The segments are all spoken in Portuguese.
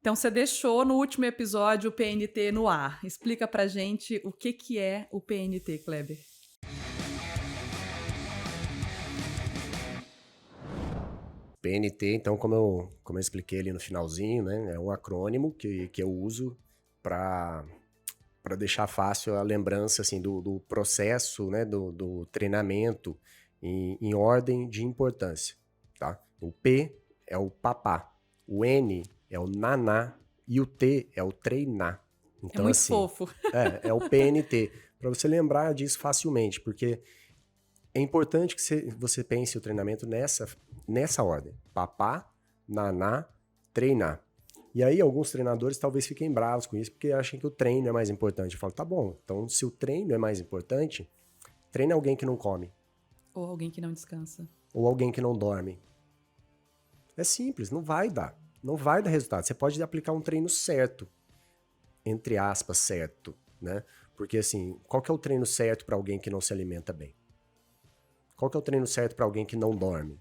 Então, você deixou no último episódio o PNT no ar. Explica pra gente o que é o PNT, Kleber. PNT, então, como eu expliquei ali no finalzinho, né, é um acrônimo que eu uso para deixar fácil a lembrança assim, do processo, né, do treinamento em ordem de importância. Tá? O P é o papá, o N é o naná e o T é o treinar. É Então, muito assim, fofo. é o PNT, para você lembrar disso facilmente, porque é importante que você pense o treinamento nessa ordem. Papá, naná, treinar. E aí alguns treinadores talvez fiquem bravos com isso, porque acham que o treino é mais importante. Eu falo, tá bom, então se o treino é mais importante, treine alguém que não come. Ou alguém que não descansa. Ou alguém que não dorme. É simples, não vai dar. Não vai dar resultado. Você pode aplicar um treino certo, entre aspas, certo, né? Porque assim, qual que é o treino certo para alguém que não se alimenta bem? Qual que é o treino certo para alguém que não dorme?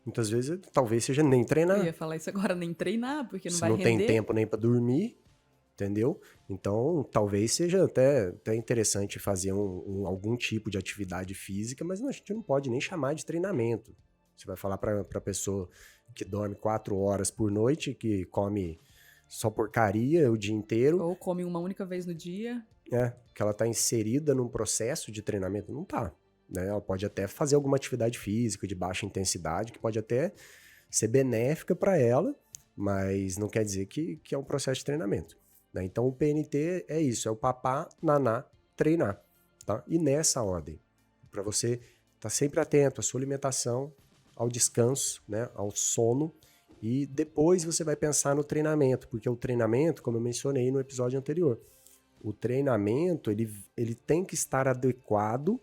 Muitas vezes, talvez seja nem Eu treinar. ia falar isso agora, nem treinar, porque não Se vai não tem render. tempo nem para dormir, entendeu? Então, talvez seja até interessante fazer algum tipo de atividade física, mas a gente não pode nem chamar de treinamento. Você vai falar para a pessoa que dorme 4 horas por noite, que come só porcaria o dia inteiro, Ou come uma única vez no dia. que ela está inserida num processo de treinamento. Não tá. Né? Ela pode até fazer alguma atividade física de baixa intensidade, que pode até ser benéfica para ela, mas não quer dizer que é um processo de treinamento. Né? Então o PNT é isso, é o papá, naná, treinar. Tá? E nessa ordem, para você estar sempre atento à sua alimentação, ao descanso, né? Ao sono, e depois você vai pensar no treinamento, porque o treinamento, como eu mencionei no episódio anterior, o treinamento ele tem que estar adequado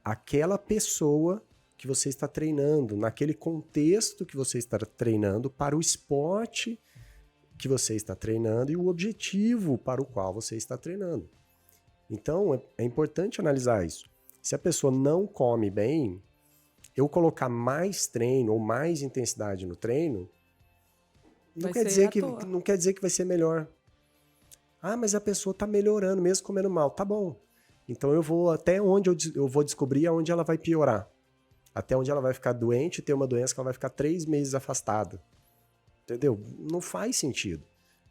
àquela pessoa que você está treinando, naquele contexto que você está treinando, para o esporte que você está treinando e o objetivo para o qual você está treinando. Então, é importante analisar isso. Se a pessoa não come bem, eu colocar mais treino ou mais intensidade no treino, Vai ser à toa. não quer dizer que vai ser melhor. Ah, mas a pessoa está melhorando mesmo comendo mal. Tá bom. Então eu vou até onde eu vou descobrir aonde ela vai piorar. Até onde ela vai ficar doente e ter uma doença que ela vai ficar 3 meses afastada. Entendeu? Não faz sentido.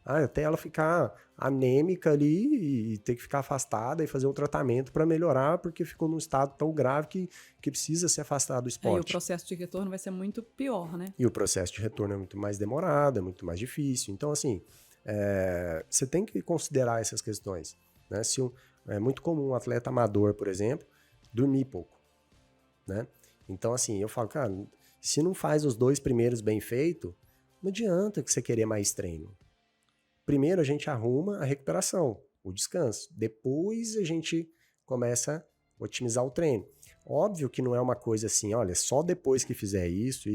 Até ela ficar anêmica ali e ter que ficar afastada e fazer um tratamento para melhorar, porque ficou num estado tão grave que precisa se afastar do Aí o esporte. processo de retorno vai ser muito pior, né? E o processo de retorno é muito mais demorado, é muito mais difícil. Então, assim, você tem que considerar essas questões. Né? É muito comum um atleta amador, por exemplo, dormir pouco. Né? Então, assim, eu falo, cara, se não faz os 2 primeiros bem feito, não adianta que você querer mais treino. Primeiro a gente arruma a recuperação, o descanso. Depois a gente começa a otimizar o treino. Óbvio que não é uma coisa assim, olha, só depois que fizer isso,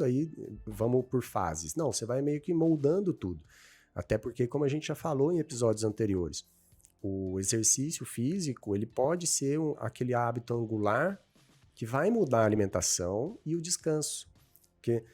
aí vamos por fases. Não, você vai meio que moldando tudo. Até porque, como a gente já falou em episódios anteriores, o exercício físico, ele pode ser aquele hábito angular que vai mudar a alimentação e o descanso. Porque,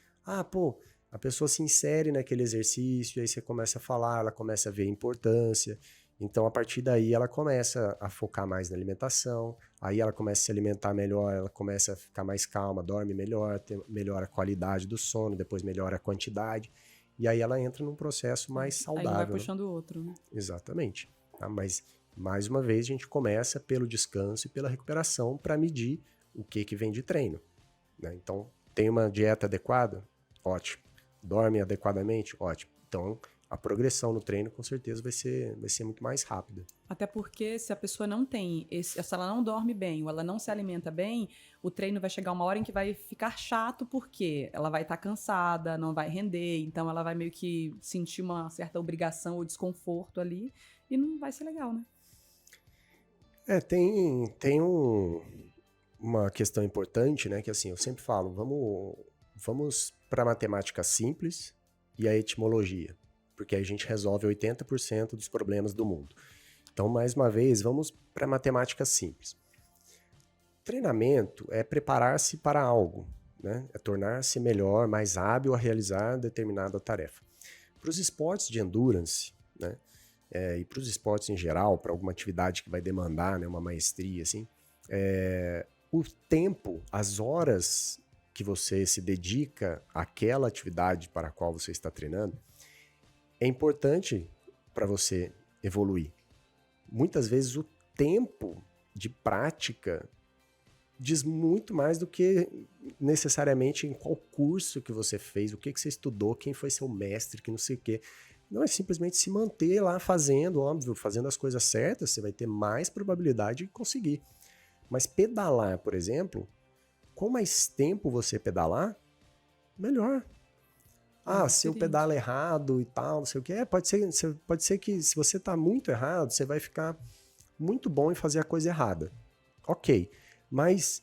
a pessoa se insere naquele exercício, aí você começa a falar, ela começa a ver a importância. Então, a partir daí, ela começa a focar mais na alimentação, aí ela começa a se alimentar melhor, ela começa a ficar mais calma, dorme melhor, melhora a qualidade do sono, depois melhora a quantidade, e aí ela entra num processo mais saudável. Aí um vai né? puxando o outro, né? Exatamente. Tá? Mas, mais uma vez, a gente começa pelo descanso e pela recuperação para medir o que vem de treino. Né? Então, tem uma dieta adequada? Ótimo. Dorme adequadamente? Ótimo. Então, a progressão no treino com certeza vai ser muito mais rápida. Até porque se a pessoa não tem, se ela não dorme bem ou ela não se alimenta bem, o treino vai chegar uma hora em que vai ficar chato porque ela vai estar cansada, não vai render, então ela vai meio que sentir uma certa obrigação ou desconforto ali e não vai ser legal, né? Tem uma questão importante, né, que assim, eu sempre falo, vamos para a matemática simples e a etimologia, porque aí a gente resolve 80% dos problemas do mundo. Então, mais uma vez, vamos para a matemática simples. Treinamento é preparar-se para algo, né? É tornar-se melhor, mais hábil a realizar determinada tarefa. Para os esportes de endurance, né? E para os esportes em geral, para alguma atividade que vai demandar, né, uma maestria, assim, o tempo, as horas que você se dedica àquela atividade para a qual você está treinando, é importante para você evoluir. Muitas vezes o tempo de prática diz muito mais do que necessariamente em qual curso que você fez, o que você estudou, quem foi seu mestre, que não sei o quê. Não é simplesmente se manter lá fazendo, óbvio, fazendo as coisas certas, você vai ter mais probabilidade de conseguir. Mas pedalar, por exemplo, com mais tempo você pedalar, melhor. Se eu pedalo errado e tal, não sei o quê. Pode ser que se você tá muito errado, você vai ficar muito bom em fazer a coisa errada. Ok. Mas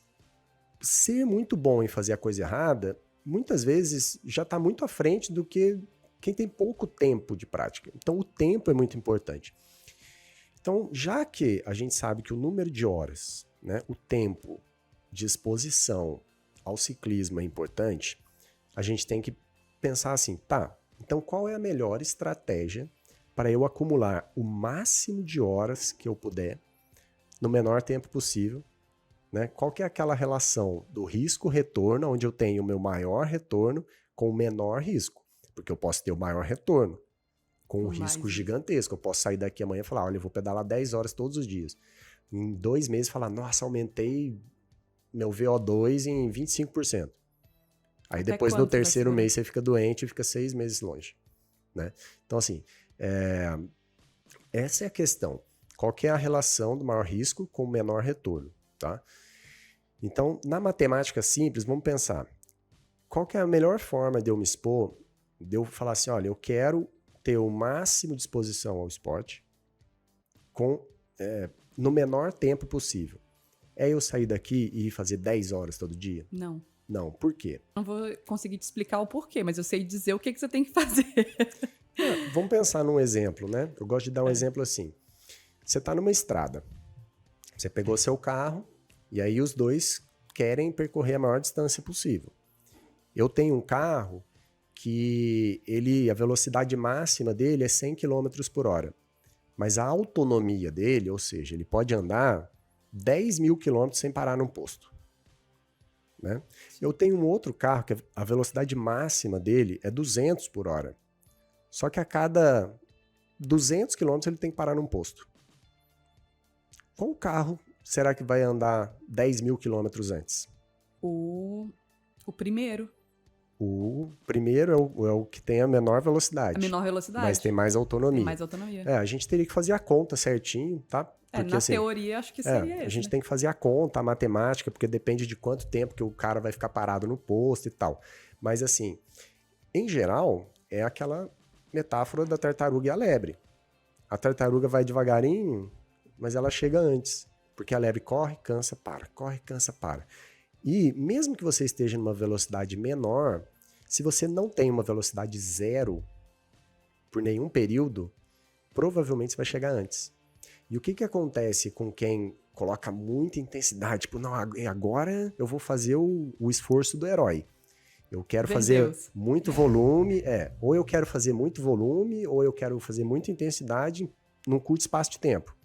ser muito bom em fazer a coisa errada, muitas vezes já está muito à frente do que quem tem pouco tempo de prática. Então, o tempo é muito importante. Então, já que a gente sabe que o número de horas, né, o tempo de exposição ao ciclismo é importante, a gente tem que pensar assim, tá, então qual é a melhor estratégia para eu acumular o máximo de horas que eu puder no menor tempo possível, né? Qual que é aquela relação do risco-retorno, onde eu tenho o meu maior retorno com o menor risco? Porque eu posso ter o maior retorno com um risco gigantesco. Eu posso sair daqui amanhã e falar, olha, eu vou pedalar 10 horas todos os dias. Em 2 meses falar, nossa, aumentei meu VO2 em 25%. Aí até depois no terceiro mês você fica doente e fica 6 meses longe, né? Então assim, essa é a questão. Qual que é a relação do maior risco com o menor retorno, tá? Então, na matemática simples, vamos pensar. Qual que é a melhor forma de eu me expor? De eu falar assim, olha, eu quero ter o máximo de exposição ao esporte no menor tempo possível. É eu sair daqui e fazer 10 horas todo dia? Não. Não, por quê? Não vou conseguir te explicar o porquê, mas eu sei dizer o que você tem que fazer. Vamos pensar num exemplo, né? Eu gosto de dar um exemplo assim. Você está numa estrada, você pegou seu carro e aí os dois querem percorrer a maior distância possível. Eu tenho um carro que a velocidade máxima dele é 100 km por hora, mas a autonomia dele, ou seja, ele pode andar 10 mil quilômetros sem parar num posto. Né? Eu tenho um outro carro que a velocidade máxima dele é 200 por hora. Só que a cada 200 quilômetros ele tem que parar num posto. Qual carro será que vai andar 10 mil quilômetros antes? O primeiro. O primeiro é o que tem a menor velocidade. A menor velocidade. Mas tem mais autonomia. Tem mais autonomia. A gente teria que fazer a conta certinho, tá? Porque, na teoria, acho que seria esse. A gente tem que fazer a conta, a matemática, porque depende de quanto tempo que o cara vai ficar parado no posto e tal. Mas, assim, em geral, é aquela metáfora da tartaruga e a lebre. A tartaruga vai devagarinho, mas ela chega antes. Porque a lebre corre, cansa, para. Corre, cansa, para. E mesmo que você esteja numa velocidade menor, se você não tem uma velocidade zero por nenhum período, provavelmente você vai chegar antes. E o que acontece com quem coloca muita intensidade? Tipo, não, agora eu vou fazer o esforço do herói. Eu quero fazer muito volume, ou eu quero fazer muito volume, ou eu quero fazer muita intensidade num curto espaço de tempo,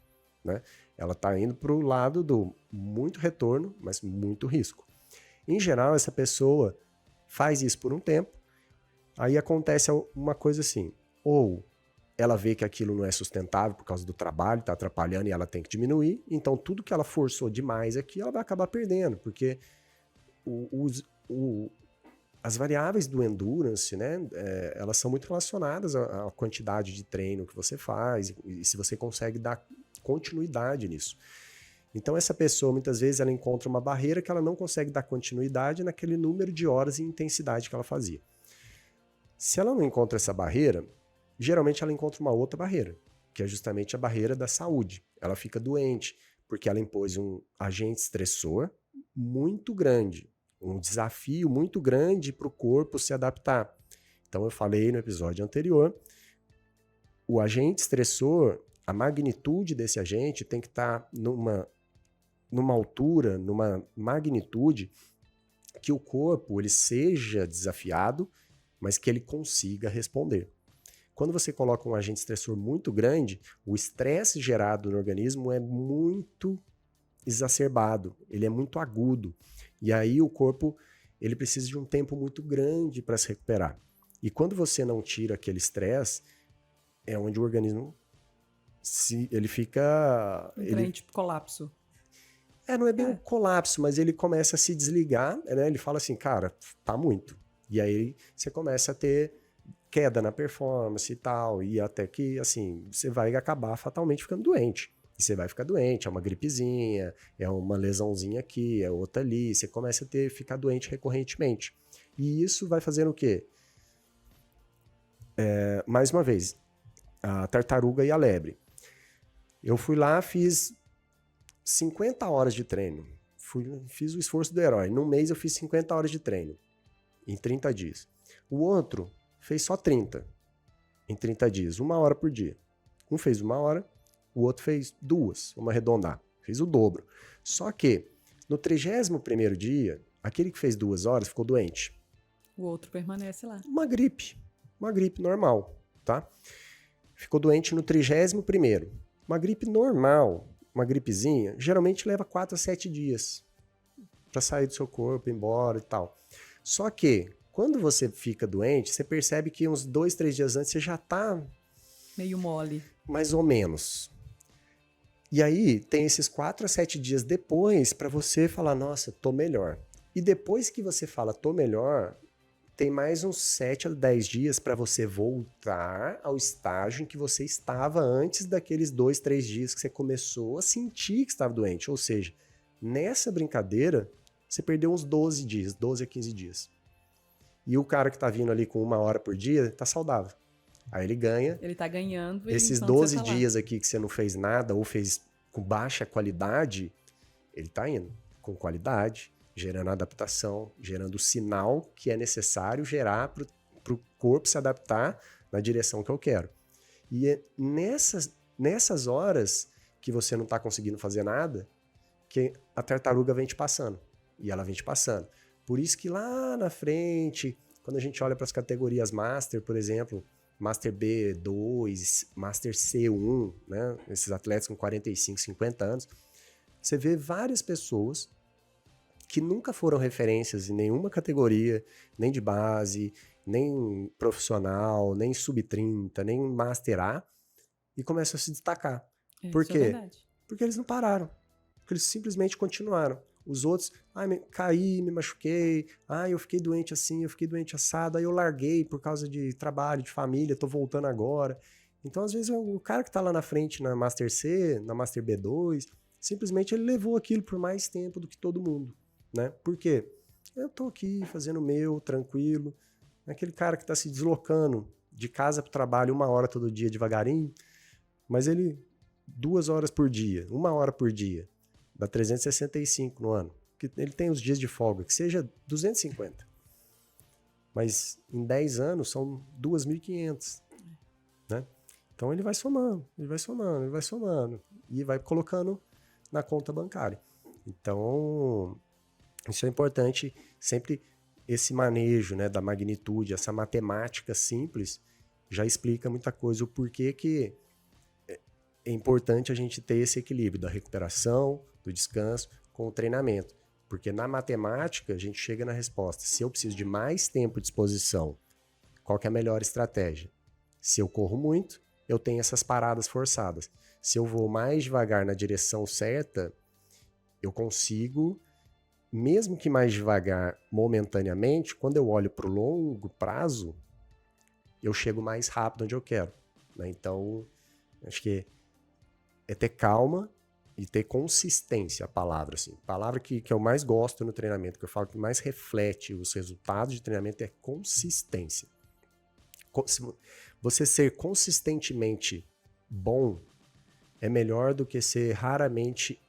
né? Ela está indo para o lado do muito retorno, mas muito risco. Em geral, essa pessoa faz isso por um tempo, aí acontece uma coisa assim, ou ela vê que aquilo não é sustentável por causa do trabalho, está atrapalhando e ela tem que diminuir, então tudo que ela forçou demais aqui, ela vai acabar perdendo, porque as variáveis do endurance, né, elas são muito relacionadas à quantidade de treino que você faz e se você consegue dar continuidade nisso. Então essa pessoa, muitas vezes, ela encontra uma barreira que ela não consegue dar continuidade naquele número de horas e intensidade que ela fazia. Se ela não encontra essa barreira, geralmente ela encontra uma outra barreira, que é justamente a barreira da saúde. Ela fica doente, porque ela impôs um agente estressor muito grande, um desafio muito grande para o corpo se adaptar. Então eu falei no episódio anterior, o agente estressor, a magnitude desse agente tem que estar numa altura, numa magnitude que o corpo ele seja desafiado, mas que ele consiga responder. Quando você coloca um agente estressor muito grande, o estresse gerado no organismo é muito exacerbado, ele é muito agudo. E aí o corpo ele precisa de um tempo muito grande para se recuperar. E quando você não tira aquele estresse, é onde o organismo ele fica... Entra em tipo colapso. Não é bem um colapso, mas ele começa a se desligar, né? Ele fala assim, cara, tá muito. E aí você começa a ter queda na performance e tal, e até que, assim, você vai acabar fatalmente ficando doente. E você vai ficar doente, é uma gripezinha, é uma lesãozinha aqui, é outra ali, você começa a ficar doente recorrentemente. E isso vai fazendo o quê? Mais uma vez, a tartaruga e a lebre. Eu fui lá, fiz 50 horas de treino. Fiz o esforço do herói. Num mês eu fiz 50 horas de treino, em 30 dias. O outro fez só 30 em 30 dias, 1 hora por dia. Um fez 1 hora, o outro fez 2, vamos arredondar. Fez o dobro. Só que, no 31º dia, aquele que fez 2 horas ficou doente. O outro permanece lá. Uma gripe normal, tá? Ficou doente no 31º. Uma gripe normal, uma gripezinha, geralmente leva 4 a 7 dias para sair do seu corpo, ir embora e tal. Só que, quando você fica doente, você percebe que uns 2, 3 dias antes você já tá... meio mole. Mais ou menos. E aí, tem esses 4 a 7 dias depois para você falar, nossa, tô melhor. E depois que você fala, tô melhor, tem mais uns 7 a 10 dias para você voltar ao estágio em que você estava antes daqueles 2, 3 dias que você começou a sentir que estava doente. Ou seja, nessa brincadeira, você perdeu uns 12 dias, 12 a 15 dias. E o cara que tá vindo ali com 1 hora por dia, tá saudável. Aí ele ganha. Ele tá ganhando. Esses 12 dias aqui que você não fez nada ou fez com baixa qualidade, ele tá indo com qualidade, gerando adaptação, gerando o sinal que é necessário gerar para o corpo se adaptar na direção que eu quero. E é nessas horas que você não está conseguindo fazer nada, que a tartaruga vem te passando. E ela vem te passando. Por isso que lá na frente, quando a gente olha para as categorias Master, por exemplo, Master B2, Master C1, né? Esses atletas com 45, 50 anos, você vê várias pessoas que nunca foram referências em nenhuma categoria, nem de base, nem profissional, nem sub-30, nem Master A, e começam a se destacar. Por quê? Porque eles não pararam. Porque eles simplesmente continuaram. Os outros, caí, me machuquei, eu fiquei doente assim, eu fiquei doente assado, aí eu larguei por causa de trabalho, de família, tô voltando agora. Então, às vezes, o cara que tá lá na frente na Master C, na Master B2, simplesmente ele levou aquilo por mais tempo do que todo mundo, né? Por quê? Eu tô aqui fazendo o meu, tranquilo. Aquele cara que tá se deslocando de casa pro trabalho 1 hora todo dia devagarinho, mas ele 2 horas por dia, 1 hora por dia, dá 365 no ano. Que ele tem os dias de folga, que seja 250. Mas em 10 anos são 2.500, né? Então ele vai somando, ele vai somando, ele vai somando e vai colocando na conta bancária. Então, isso é importante, sempre esse manejo, né, da magnitude, essa matemática simples já explica muita coisa, o porquê que é importante a gente ter esse equilíbrio da recuperação, do descanso com o treinamento. Porque na matemática a gente chega na resposta. Se eu preciso de mais tempo de exposição, qual que é a melhor estratégia? Se eu corro muito, eu tenho essas paradas forçadas. Se eu vou mais devagar na direção certa, eu consigo, mesmo que mais devagar momentaneamente, quando eu olho para o longo prazo, eu chego mais rápido onde eu quero, né? Então, acho que é ter calma e ter consistência, a palavra, assim. A palavra que eu mais gosto no treinamento, que eu falo que mais reflete os resultados de treinamento é consistência. Você ser consistentemente bom é melhor do que ser raramente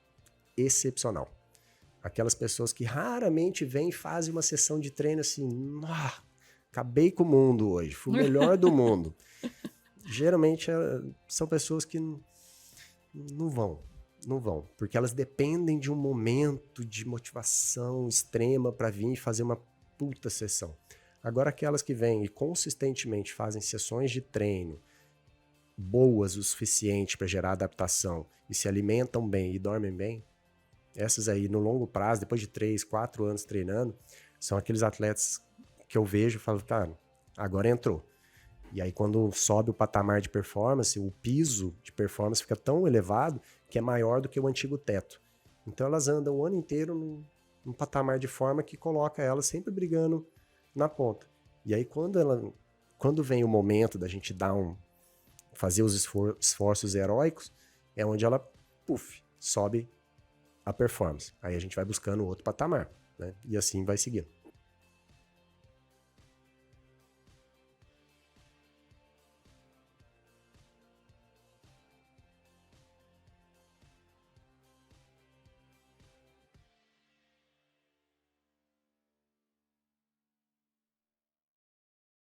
excepcional. Aquelas pessoas que raramente vêm e fazem uma sessão de treino assim, acabei com o mundo hoje, fui o melhor do mundo. Geralmente são pessoas que não vão, porque elas dependem de um momento de motivação extrema para vir e fazer uma puta sessão. Agora, aquelas que vêm e consistentemente fazem sessões de treino boas o suficiente para gerar adaptação e se alimentam bem e dormem bem, essas aí no longo prazo, depois de 3, 4 anos treinando, são aqueles atletas que eu vejo e falo, cara, agora entrou. E aí quando sobe o patamar de performance, o piso de performance fica tão elevado que é maior do que o antigo teto. Então elas andam o ano inteiro num patamar de forma que coloca elas sempre brigando na ponta. E aí quando vem o momento da gente fazer os esforços heróicos, é onde ela, sobe a performance. Aí a gente vai buscando outro patamar, né? E assim vai seguindo.